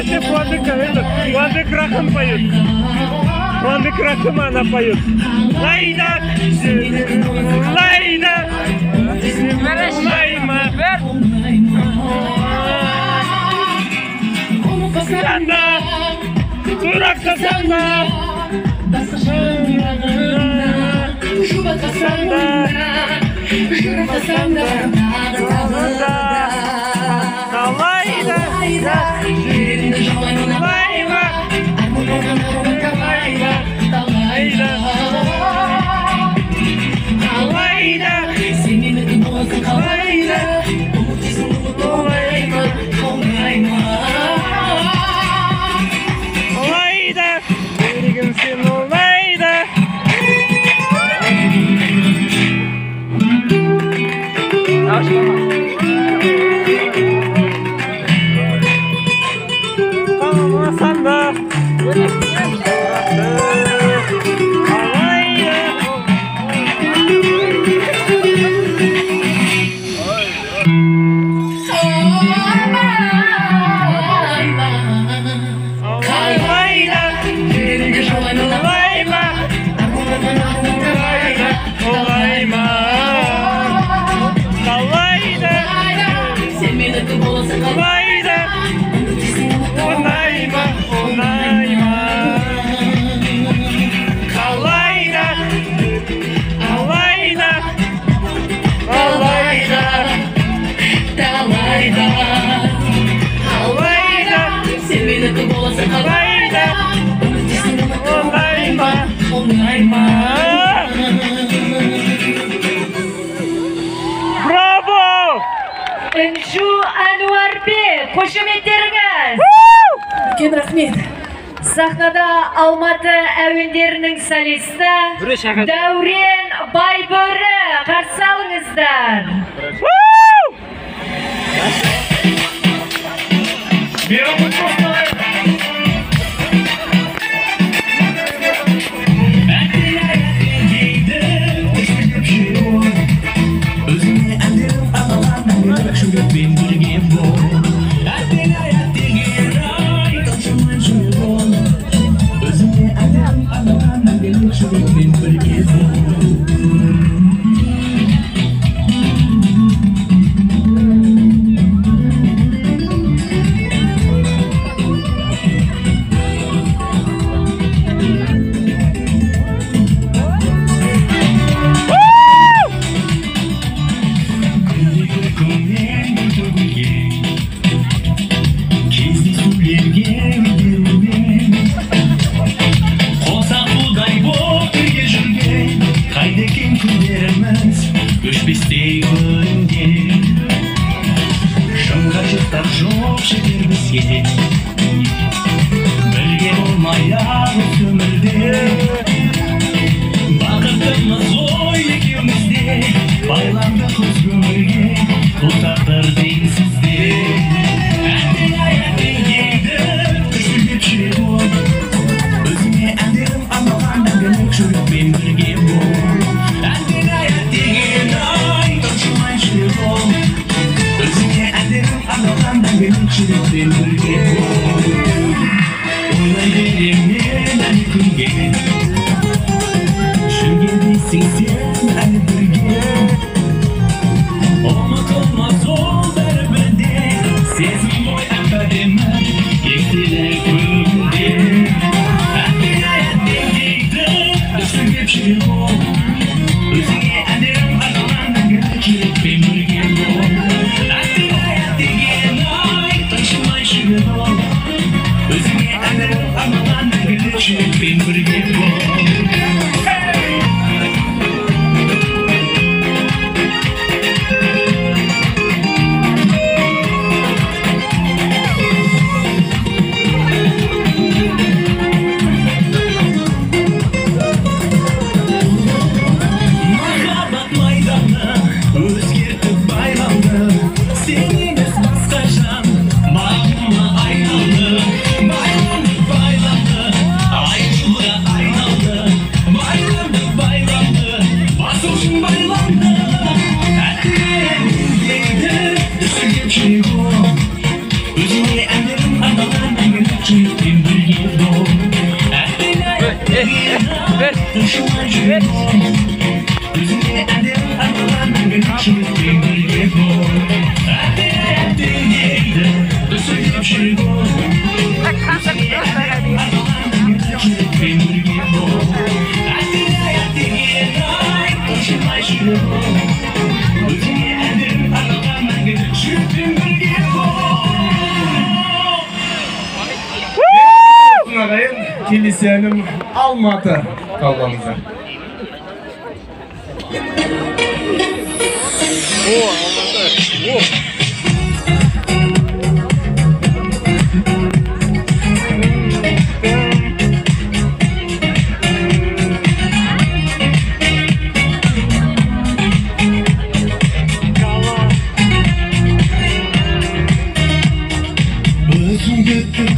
все Владык Рахым поют. Владык Рахым она поет. Лайда, Лайда, Лайма. Санда, дурак-то Санда. Bravo! Inju Anwar Bey, qo'shimchalarimiz. Ken rahmet. Sahnada Almatı əvindərinin solisti Davren Baybörü qarşı alыңыздар. Шырмай жүрегім өзіңе әндерім арналған мәңгі жүрекпен бірге бол. Ағайын, келесі әнім Алматы қалғаныңыздар.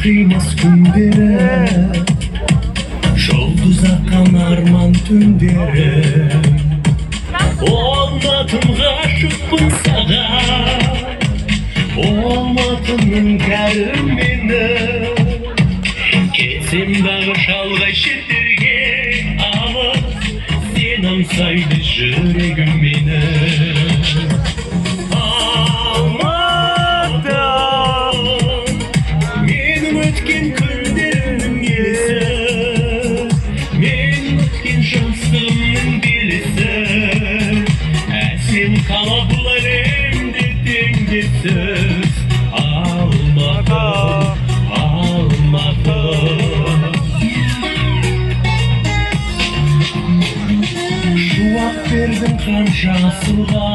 Kıymaz günlere Жұлдыз аққан арман түндері Olmadım ғашықпын саған Olmadымның кәрім мені Кетсем дағы шалғай шеттерге алып Сен аңсайды жүрегім мені Қанша асылға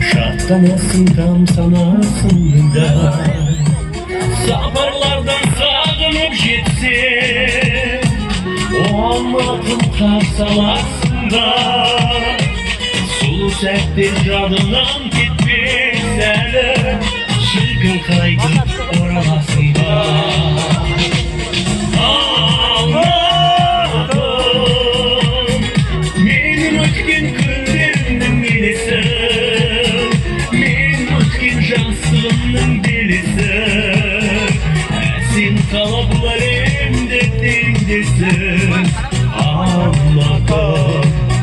Шаттанасың там санасында Сапарлардан сағынып жетсе Алматым қарсы аласында Сұлу сәтте жадынан кетпес әлі Шіркін қайтып ораласында Kala bu alemde dengesiz Ağladım,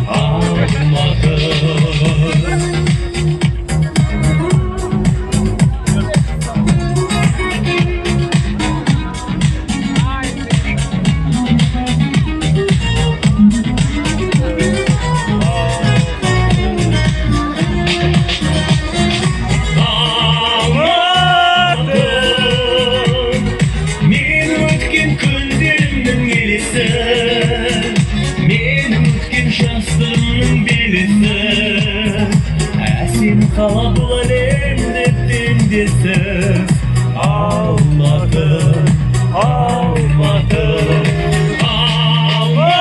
ağladım Kala bu alemde dengesiz Ağladım, ağladım, ağladım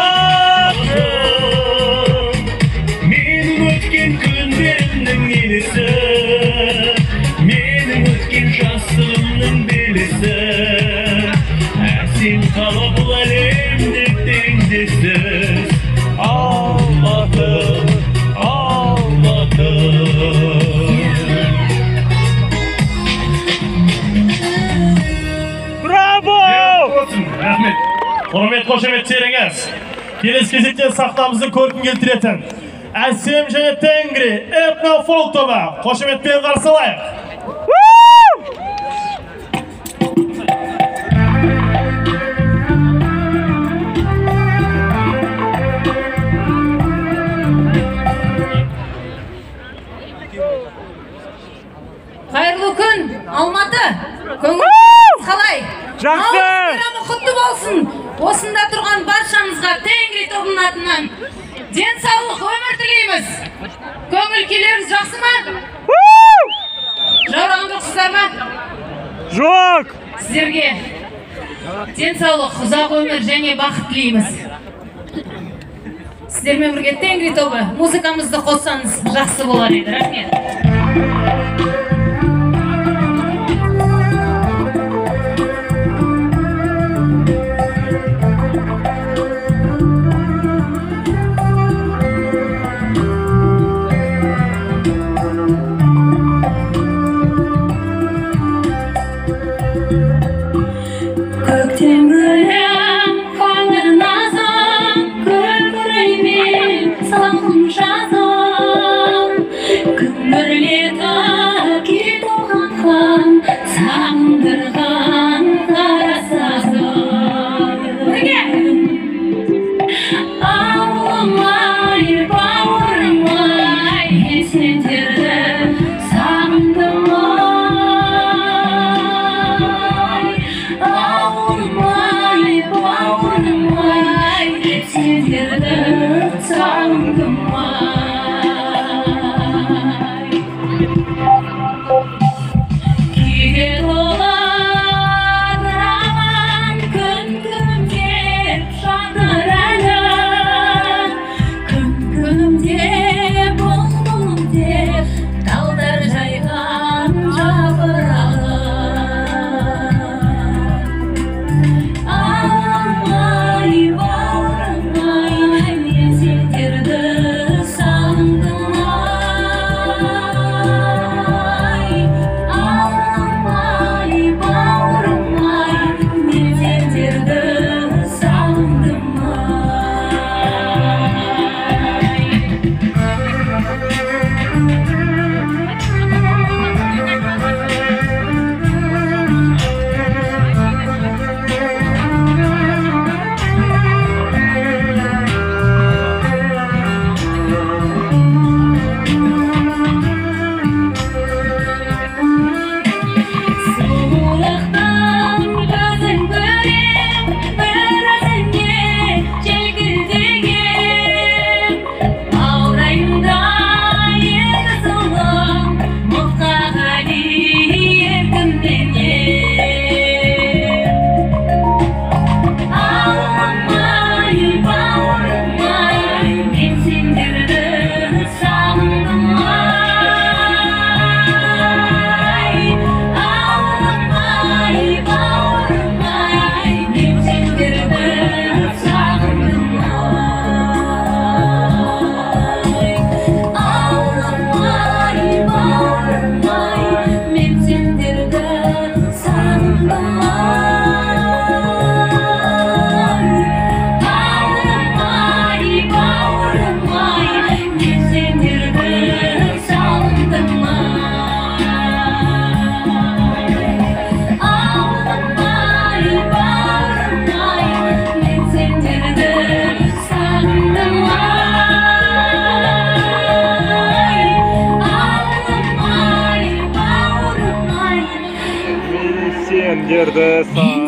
Benim ötken günlerimden gelisi Benim ötken şahsımın belisi Sen kala bu alemde dengesiz Ağladım, ağladım Рахмет. Құрмет қошеметтеріңіз. Келесі кезекте сахнамызды көркін келтіретін әсем және тенгри этно-фолк тобы қошеметпен қарсы алайық. Қайырлы күн, Алматы. Көңіліңіз қалай? Жақсы. Мейрамы құтты болсын. Осында тұрған баршаңызға тенгри тобының атынан денсаулық өмір тілейміз. Көңіл күйлеріңіз жақсы ма? Жаураған жоқсыздар ма? Жоқ. Сіздерге денсаулық, ұзақ өмір және бақыт тілейміз. Сіздермен бірге тенгри тобы музыкамызды қоссаңыз жақсы болар еді. Рахмет. Көктем гүлім, қоңыр назым, гүл күреймен, салқын жазым, күн sandım ay. Kige doladıramam kın-kınımde şanlarana, kın-kınımde bul-bulumde daldar jaygan jabırağım. Ağlamay bağırmay men sendirdi sandım ay. Ağlamay bağırmay men sendirdi sandım Sulaktan gözün görem, özünge çekildiğim Ağrayımda yedi solum, mutlaka yakındım. Ağlamay bağırmay men sendirdi sandım ay. Ağlamay bağırmay men sendirdi sandım ay. Ağlamay bağırmay men sendirdi sandım ay. Ağlamay bağırmay men sendirdi sandım ay. Ağlamay bağırmay men sendirdi sandım ay. Ağlamay bağırmay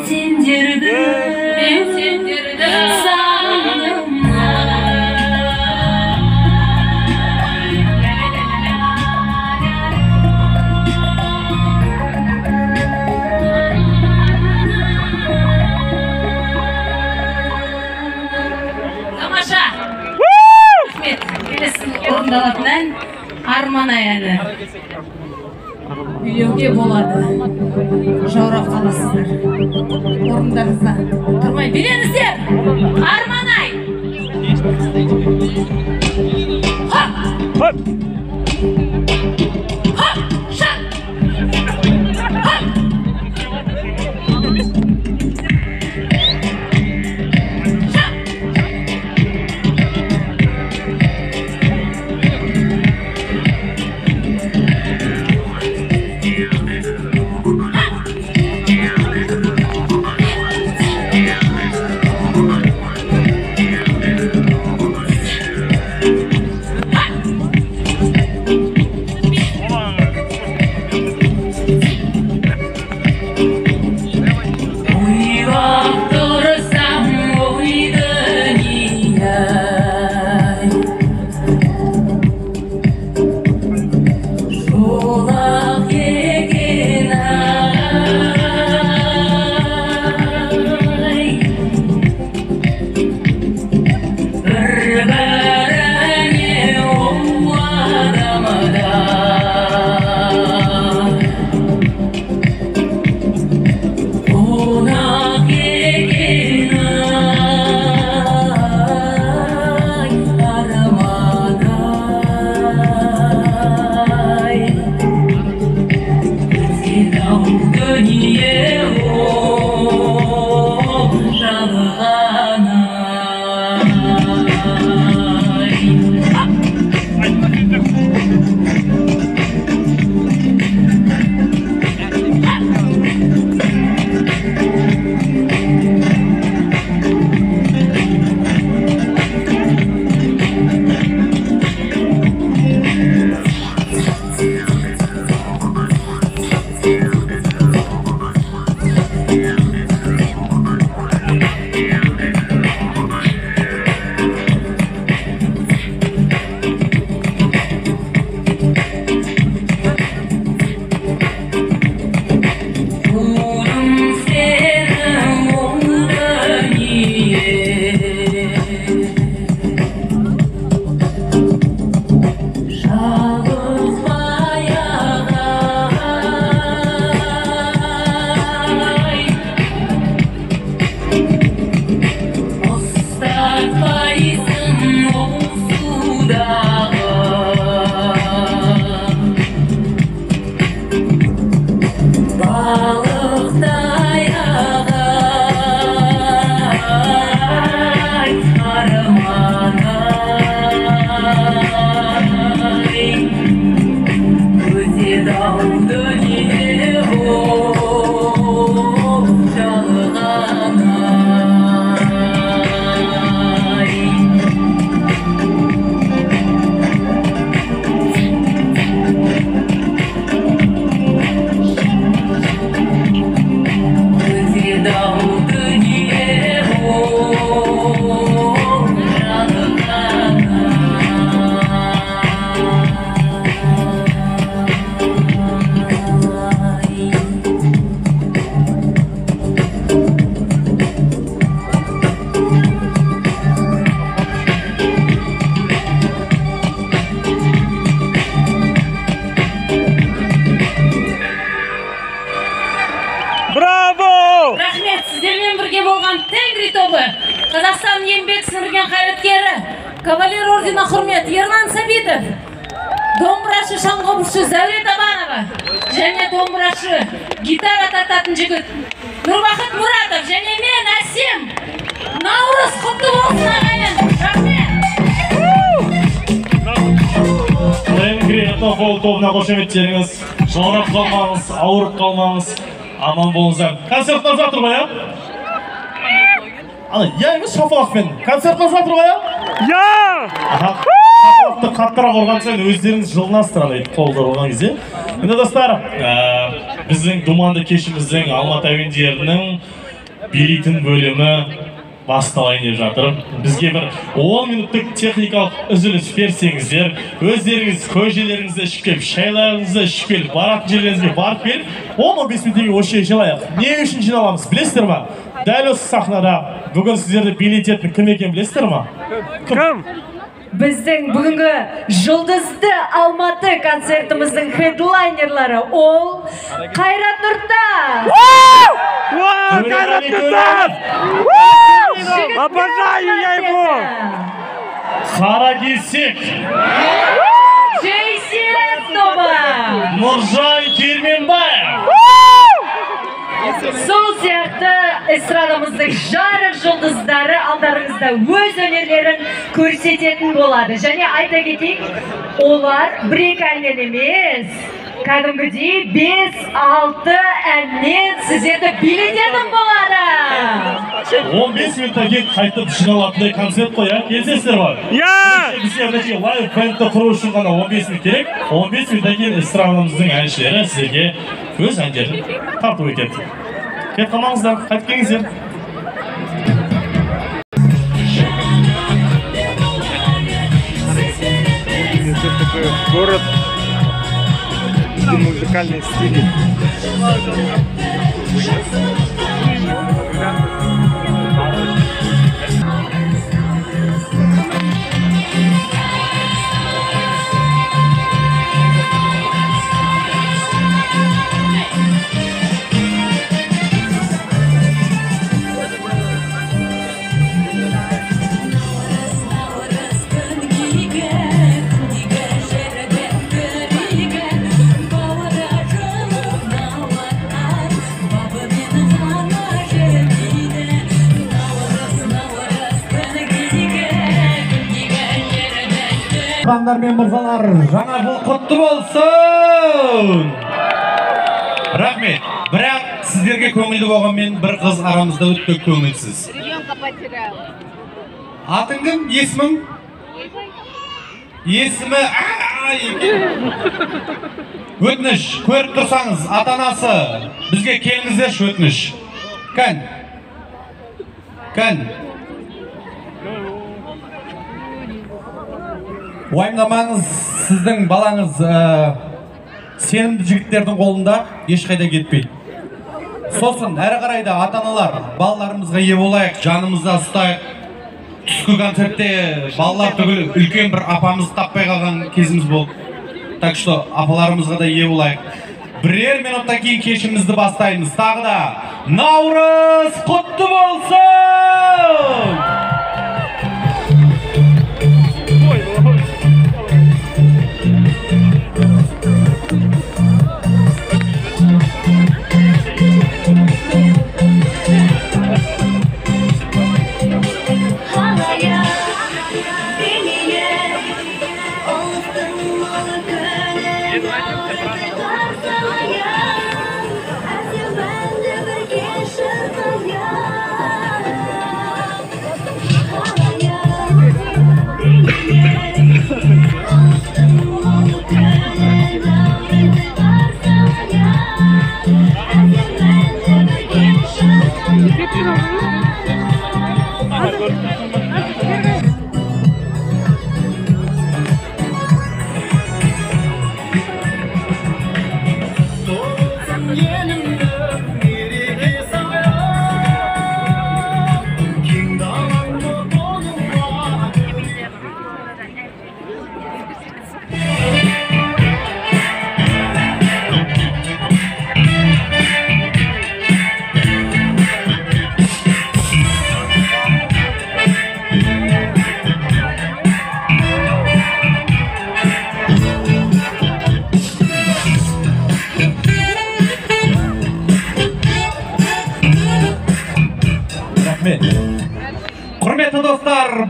Sendirdi men sendirdi sandım Тамаша. Rahmet. Келесін орындалатынан Арман аяны. Үйлеуге болады. Жаурап қаласыздар. Орындарыңызда тұрмай береңіздер. Арман ай. Хоп! Hop! Хоп! Шат! Хоп! Шат! ko'zan qayratkeri, kavaler ordeni hurmat Erman Sabitov, do'mbirachi shang'obuvchi Zavlet Abanova, және do'mbirachi gitara tortатын jigit Nurbaqat Muratov, және men Asim. Navruz qutlu bo'lsin ағайын. Rahmat. Тенгри Тофол тобына қошеметтеріңіз, жаурап қалмаңыз, ауырып қалмаңыз, аман болыңыздар. Концерттер жатыр ма, я? Ана, яңыз Шапалақпен концерттер жатыр ма, я? Я! Шапалақты қаттырақ ұрған сайын өздеріңіз жылынасыздар дейді, қолдар ұрған кезде. Енді достар, біздің думанды кешіміздің Алматы әуендерінің билейтін бөлімі басталайын деп жатыр. Бізге бір 10 минуттық техникалық үзіліс берсеңіздер, өздеріңіз көжелеріңізді ішіп келіп, шайларыңызды ішіп келіп, баратын жерлеріңізге барып келіп, 10-15 минуттегі осы жиналайық. Не үшін жиналамыз, білесіздер ма? Дәл осы сахнада бүгін сіздерді билететін кім екенін білесіздер ма? Кім? Біздің бүгінгі жұлдызды Алматы концертіміздің хедлайнерлары ол Қайрат Нұртас. Қайрат Нұртас! Обожаю я его! Қаракесек, Жейсират тобы. Нұржан Керменбаев. Сол сияқты эстрадамыздың жарық жұлдыздары алдарыңызда өз өнерлерін көрсететін болады. Және айта кетейік, олар бір-екі әннен емес, кәдімгідей 5-6 әннен сіздерді билететін болады. 15 минуттан кейін қайтып жиналатындай концерт қой, келсеңіздер бар. Я! Бізге лайв бэндті құру үшін ғана 15 минут керек. 15 минуттан кейін эстрадамыздың әншілері сіздерге өз әндерін тарту етеді. Кет қалмаңыздар, қайтып келіңіздер. Такой город, музыкальный стиль. Хандар мен мырзалар, жаңа жыл құтты болсын! Рахмет, бірақ сіздерге көңілді болғанмен бір қыз арамызда өтпек көңілсіз. Атың кім? Есімің? Есімі өтініш, көріп тұрсаңыз, ата-анасы бізге келіңіздерші өтініш. Кән? Уайымдамаңыз, сіздің балаңыз сенімді жігіттердің қолында ешқайда кетпейді. Сосын әрі қарайда ата-аналар балаларымызға ие болайық, жанымызда ұстайық. Түскі концертте балалар түгіл үлкен бір апамыз таппай қалған кезіміз болды. Так что апаларымызға да ие болайық. Бірер минуттан кейін кешімізді бастаймыз. Тағы да Наурыз құтты болсын!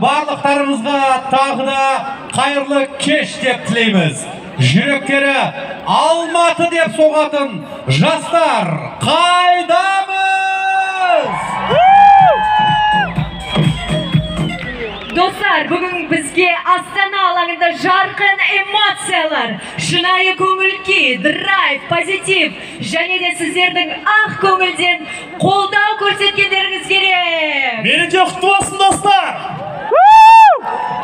барлықтарыңызға тағы да қайырлы кеш деп тілейміз. Жүректері Алматы деп соғатын жастар қайдамыз? Достар, бүгін бізге Астана алаңында жарқын эмоциялар, шынайы көңіл-күй, драйв, позитив және де сіздердің ақ көңілден қолдау көрсеткендеріңіз керек. Мереке құтты болсын, достар!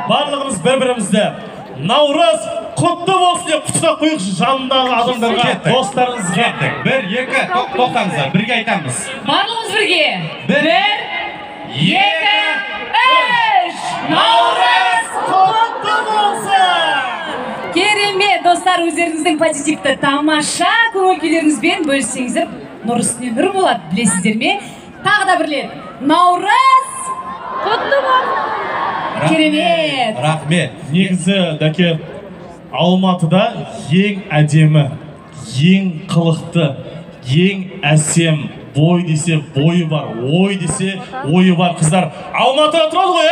Барлығымыз бір-бірімізді Наурыз құтты болсын деп құттықтап қойыңызшы жанындағы адамдарға, достарыңызға. Бір, екі, тоқтаңыздар, бірге айтамыз. Барлығымыз бірге. Бір, екі, үш! Наурыз құтты болсын! Керемет, достар, өздеріңіздің позитивті тамаша көңіл-күйлеріңізбен бөліссеңіздер, нұр үстіне нұр болады, білесіздер ме? Тағы да бір рет. Наурыз құтты болсын! Керемет! Рахмет. Негізі, дәке, Алматыда ең әдемі, ең қылықты, ең әсем, бой десе бойы бар, ой десе ойы бар қыздар. Алматыда тұрады ғой,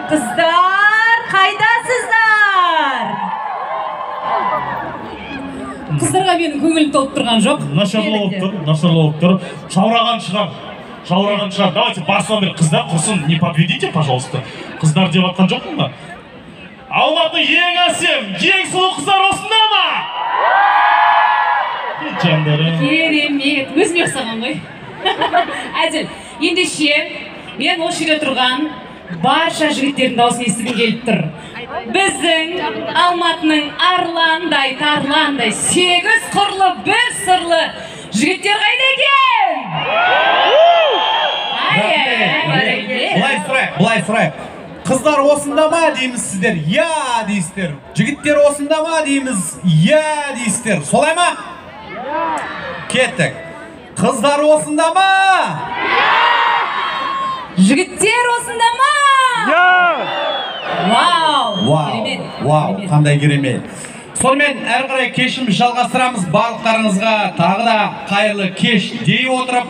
Қыздар, қайдасыздар? Қыздарға менің көңілім толып тұрған жоқ. Нашарлауып тұр. Жаураған шығар. Давайте барсынан бері қыздар құрсын, не подведите, пожалуйста. Қыздар деп атқан жоқпын ба? Алматы ең әсем, ең сұлу қыздар осында ма? Жандарым. Керемет, өзіме ұқсаған ғой. Әділ, ендеше мен осы жерде тұрған барша жігіттердің дауысын естігім келіп тұр. Біздің Алматының арландай, тарландай, 8 қырлы, 1 сырлы жігіттер қайда екен? Бұлай сұрайық. Қыздар осында ма дейміз сіздер? Я дейсіздер. Жігіттер осында ма дейміз? Я дейсіздер. Солай ма? Кеттік. Қыздар осында ма? Жігіттер осында ма? Вау, қандай керемет. Сонымен әрі қарай кешіміз жалғастырамыз. Барлықтарыңызға тағы да қайырлы кеш дей отырып,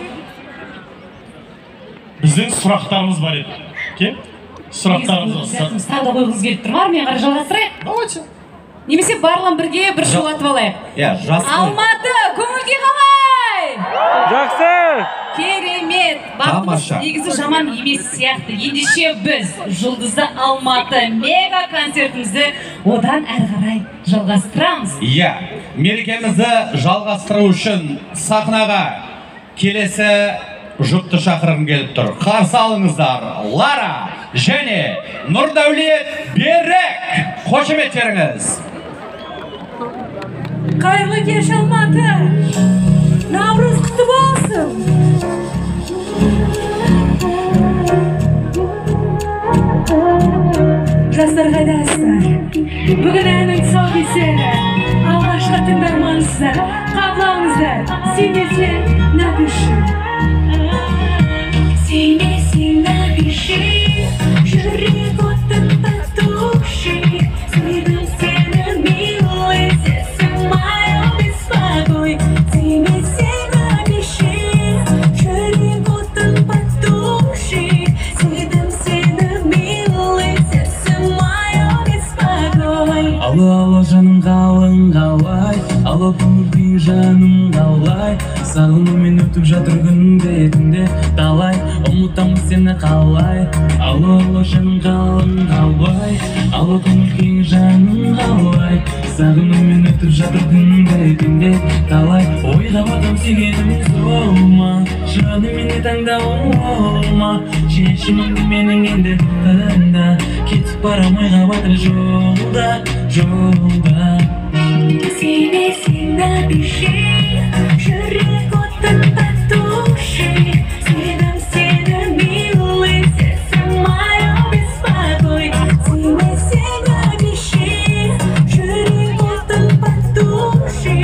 Біздің сұрақтарымыз бар еді. Кем? Сұрақтарымыз Тағы да қойғыңыз келіп тұр ма? Мен қарай жалғастырайық. Давайте. Немесе барлығын бірге бір шулатып алайық. Алматы, көңіл-күй қалай? Жақсы! Керемет! Тамаша. Негізі жаман емес сияқты. Ендеше біз жұлдызды Алматы мега концертімізді одан әрі қарай жалғастырамыз. Мерекемізді жалғастыру үшін сахнаға келесі жұпты шақырғым келіп тұр. Қарсы алыңыздар, Лара және Нұрдәулет Берек. Қошеметтеріңіз. Қайырлы кеш Алматы! Наурыз құтты болсын! Жастар қайдасыздар? Бүгін әннің тұсаукесері. Алғашқы тыңдармансыздар. Қабылдаңыздар. Сенесең, напиши. Сенесең, напиши. Жүрек отын потуши. Сүйдім сені, милый, сесің мое беспокой. Сенесең, напиши. Жүрек отын потуши. Сүйдім сені, милый, сесің мое беспокой. Алло, жаным қалың қалай, алло, көңіл-күй жаным қалай. Сағынумен өтіп жатыр күн бетінде талай, ұмытамын сені қалай. Алло, жаным қалың қалай, алло, көңіл-күй жаным қалай. Сағынумен өтіп жатыр күн бетінде талай, ойға батам сүйгенім солма, жаным мені таңдауым олма. Шешіміңді менің енді тыңда, кетіп барам ойға батыр жолда. Сенесең, напиши. Жүрек отын потуши. Сүйдім сені, милый, сесің мое беспокой. Сенесең, напиши. Жүрек отын потуши.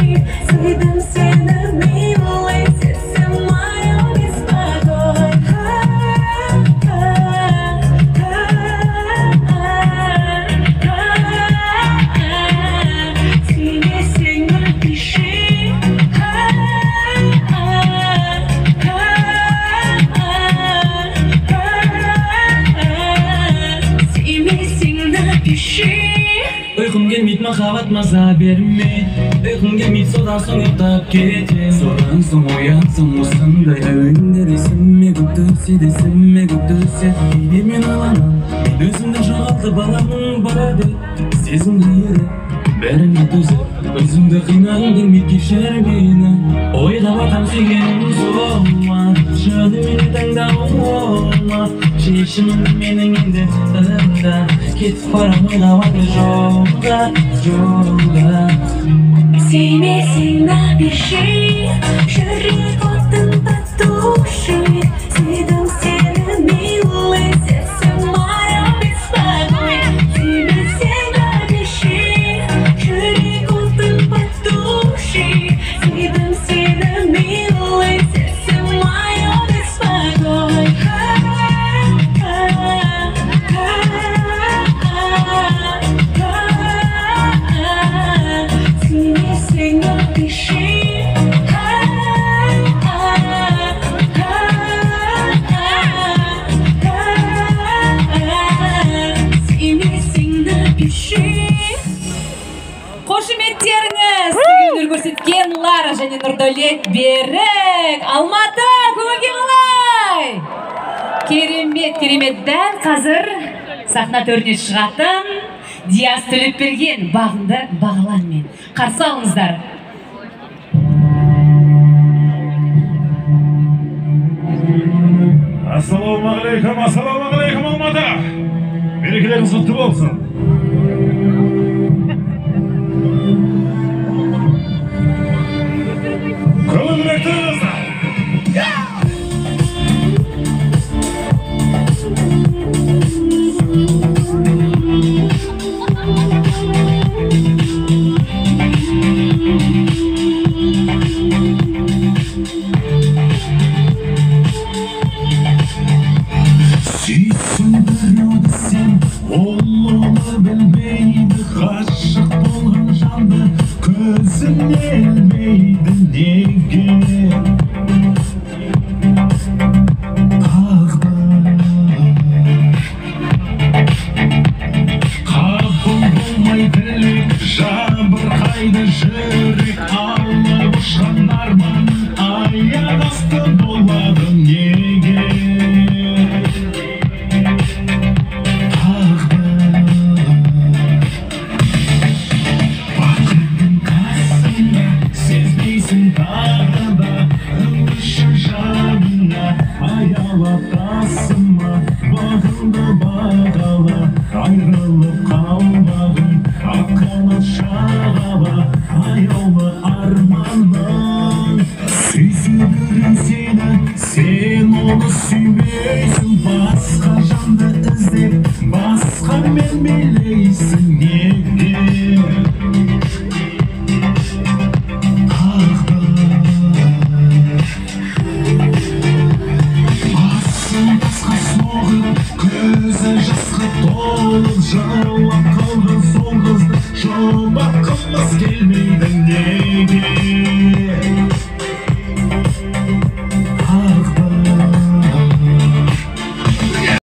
Сүйдім сені, милый, сесің мое беспокой. Сенесең, напиши. напиши. Uykum gelmeyip makabat maza verme. Uykum gelmeyip sodan son yaktap kete. Sodan son uyansam osanda öğünler esime göktürse desime göktürse. Yine men alamam. Men özümde жоғалды balamın baradı. Сезім yeri бәріне төзіп. Өзімді қинағым келмейді кешір мені. Ойға батам сүйгенім солма. Жаны мені таңдауым болма. Шешімім менің енді ында. Кетіп барам ойға баты жолға, жолға. Sevmesen напиши, жүрек отын потуши. Sevdim seni милый, сердце мое беспокой. Sevmesen напиши, жүрек отын потуши. Sevdim seni милый, сердце мое беспокой. Sevmesen напиши. Қошеметтеріңіз өнер көрсеткен Лара және Нұрдәулет Берік. Алматы, көңілге қалай? Керемет. Дәл қазір сахна төріне шығатын Диас Төлепберген бағынды бағланмен. Қарсы алыңыздар. Ассалаумағалейкум Алматы. Мерекелеріңіз құтты болсын. Көңілдірек тұрыңыздар. Сүйсін біреуді сен, ол оны білмейді. Ғашық болған жанды көзін ілмейді. Неге? Тағдыр қабыл болмай тілек, жабырқайды жүрек. Алып ұшқан арманың аяқ асты болады. Неге? Ayrılıp kalmadın, aklıma şağala, ayalı armanın. Süzülürüm seni, sen onu süymeysin. Başka canlı izlep, başka men bileysin. Nege? Көзі жасқа толып, жауап қалған сол қызды жоба қылмас келмейді.